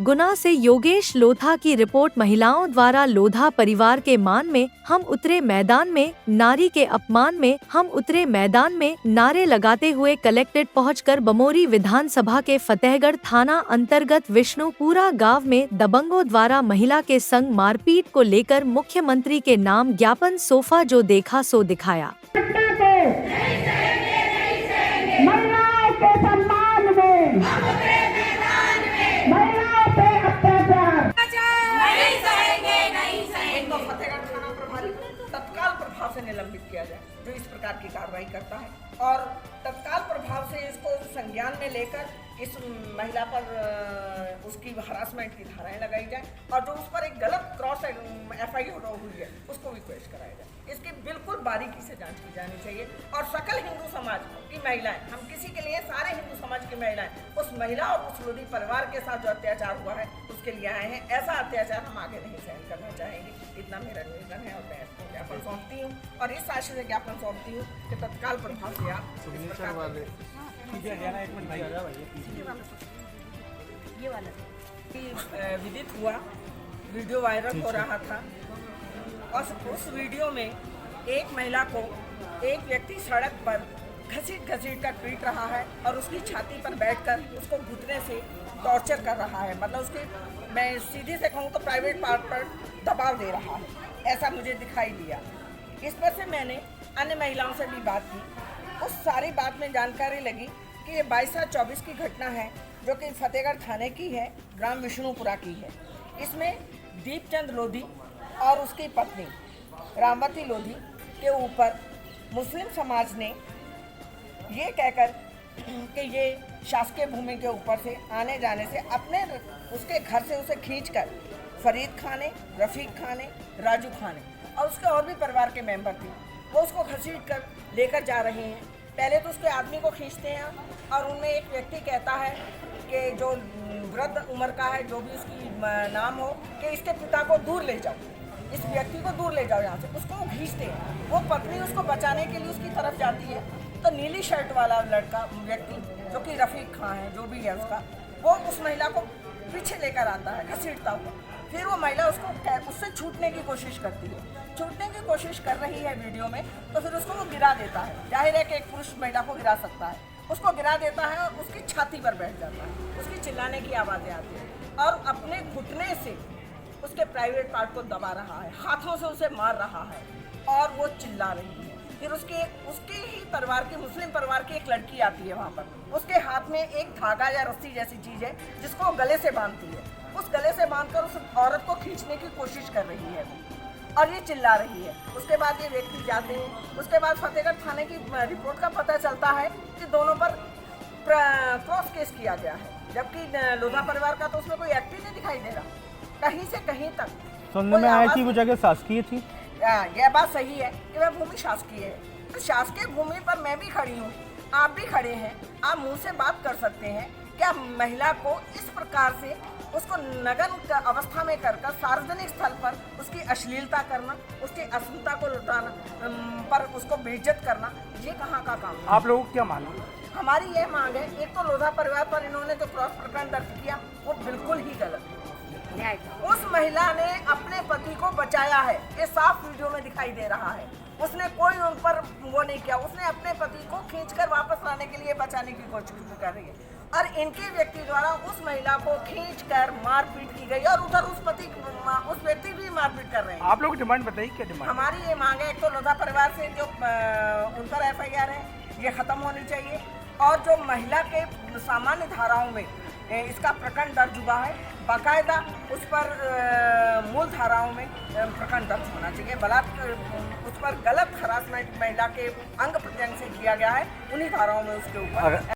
गुना से योगेश लोधा की रिपोर्ट। महिलाओं द्वारा लोधा परिवार के मान में हम उतरे मैदान में, नारी के अपमान में हम उतरे मैदान में नारे लगाते हुए कलेक्ट्रेट पहुंचकर बमोरी विधानसभा के फतेहगढ़ थाना अंतर्गत विष्णुपुरा गांव में दबंगों द्वारा महिला के संग मारपीट को लेकर मुख्यमंत्री के नाम ज्ञापन सोफा जो देखा सो दिखाया। महिलाओं के सम्मान में, महिलाओं पे अत्याचार नहीं सहेंगे, नहीं सहेंगे। इनको फतेहगढ़ थाना प्रभारी तत्काल प्रभाव से निलंबित किया जाए जो इस प्रकार की कार्रवाई करता है, और तत्काल प्रभाव से इसको संज्ञान में लेकर इस महिला पर उसकी हरासमेंट की धाराएं लगाई जाए, और जो उस पर एक गलत क्रॉस FIR हुई है उसको भी पेश कराया जाए। इसकी बिल्कुल बारीकी से जांच की जानी चाहिए, और सकल हिंदू समाज की महिलाएं, हम किसी के लिए सारे हिंदू समाज की महिलाएं उस महिला और उस लोधी परिवार के साथ जो अत्याचार हुआ है उसके लिए आए हैं। ऐसा अत्याचार हम आगे नहीं सहन करना चाहेंगे। इतना मेरा निवेदन है, और मैं इसको ज्ञापन सौंपती हूँ, और इस आशय से ज्ञापन सौंपती हूँ कि तत्काल प्रभाव से आप विदित हुआ, वीडियो वायरल हो रहा था, और उस वीडियो में एक महिला को एक व्यक्ति सड़क पर घसीट कर पीट रहा है, और उसकी छाती पर बैठकर उसको घुटने से टॉर्चर कर रहा है। मतलब उसके, मैं सीधे से कहूँ तो प्राइवेट पार्ट पर दबाव दे रहा है, ऐसा मुझे दिखाई दिया। इस पर से मैंने अन्य महिलाओं से भी बात की। उस सारी बात में जानकारी लगी कि ये 22/7/24 की घटना है, जो कि फतेहगढ़ थाने की है, ग्राम विष्णुपुरा की है। इसमें दीपचंद लोधी और उसकी पत्नी रामवती लोधी के ऊपर मुस्लिम समाज ने ये कहकर कि ये शासकीय भूमि के ऊपर से आने जाने से अपने उसके घर से उसे खींचकर फरीद खाने, रफ़ीक खाने, राजू खाने और उसके और भी परिवार के मेंबर थे, वो उसको घसीट कर लेकर जा रहे हैं। पहले तो उसके आदमी को खींचते हैं, और उनमें एक व्यक्ति कहता है कि जो वृद्ध उम्र का है, जो भी उसकी नाम हो, कि इसके पिता को दूर ले जाओ, इस व्यक्ति को दूर ले जाओ यहाँ से। उसको वो खींचते हैं। वो पत्नी उसको बचाने के लिए उसकी तरफ जाती है, तो नीली शर्ट वाला लड़का व्यक्ति, जो कि रफ़ीक खां है, जो भी है उसका, वो उस महिला को पीछे लेकर आता है घसीटता हुआ। फिर वो महिला उससे छूटने की कोशिश करती है, छूटने की कोशिश कर रही है वीडियो में, तो फिर उसको वो गिरा देता है। जाहिर है कि एक पुरुष महिला को गिरा सकता है, उसको गिरा देता है और उसकी छाती पर बैठ जाता है। उसकी चिल्लाने की आवाज़ें आती हैं, और अपने घुटने से उसके प्राइवेट पार्ट को दबा रहा है, हाथों से उसे मार रहा है, और वो चिल्ला रही है। फिर उसके ही परिवार की, मुस्लिम परिवार की एक लड़की आती है वहाँ पर, उसके हाथ में एक धागा या रस्सी जैसी चीज़ है जिसको गले से बांधती है। उस गले से बांधकर उस औरत को खींचने की कोशिश कर रही है और ये चिल्ला रही है। उसके बाद ये व्यक्ति जाते हैं। उसके बाद फतेहगढ़ थाने की रिपोर्ट का पता चलता है कि दोनों पर क्रॉस केस किया गया है, जबकि लोधा परिवार का तो उसमें कोई एक्ट ही नहीं दिखाई दे रहा। कहीं से कहीं तक सुनने में आया कि वो जगह शासकीय थी। यह बात सही है कि वह भूमि शासकीय है, तो शासकीय भूमि पर मैं भी खड़ी हूँ, आप भी खड़े हैं, आप मुंह से बात कर सकते हैं। क्या महिला को इस प्रकार से उसको नग्न अवस्था में कर सार्वजनिक स्थल पर उसकी अश्लीलता करना, उसकी अस्मिता को लुटाना, पर उसको बेइज्जत करना, ये कहाँ का काम है? आप लोगों को क्या मांग है? हमारी यह मांग है, एक तो लोधा परिवार पर इन्होंने जो क्रॉस प्रकरण दर्ज किया वो बिल्कुल ही गलत है। उस महिला ने अपने पति को बचाया है, ये साफ वीडियो में दिखाई दे रहा है। उसने कोई उन पर वो नहीं किया, उसने अपने पति को खींचकर वापस लाने के लिए बचाने की कोशिश कर रही है, और इनके व्यक्ति द्वारा उस महिला को खींचकर मारपीट की गई, और उधर उस व्यक्ति भी मारपीट कर रहे हैं। आप लोग की डिमांड बताइए, क्या डिमांड? हमारी ये मांग है, एक तो लोधा परिवार से जो उन पर FIR है ये खत्म होनी चाहिए, और जो महिला के सामान्य धाराओं में इसका प्रकरण दर्ज हुआ है, बाकायदा उस पर मूल धाराओं में प्रकरण दर्ज होना चाहिए। बलात्कार, उस पर गलत हरासमेंट महिला के अंग प्रत्यंग से किया गया है, उन्हीं धाराओं में उसके ऊपर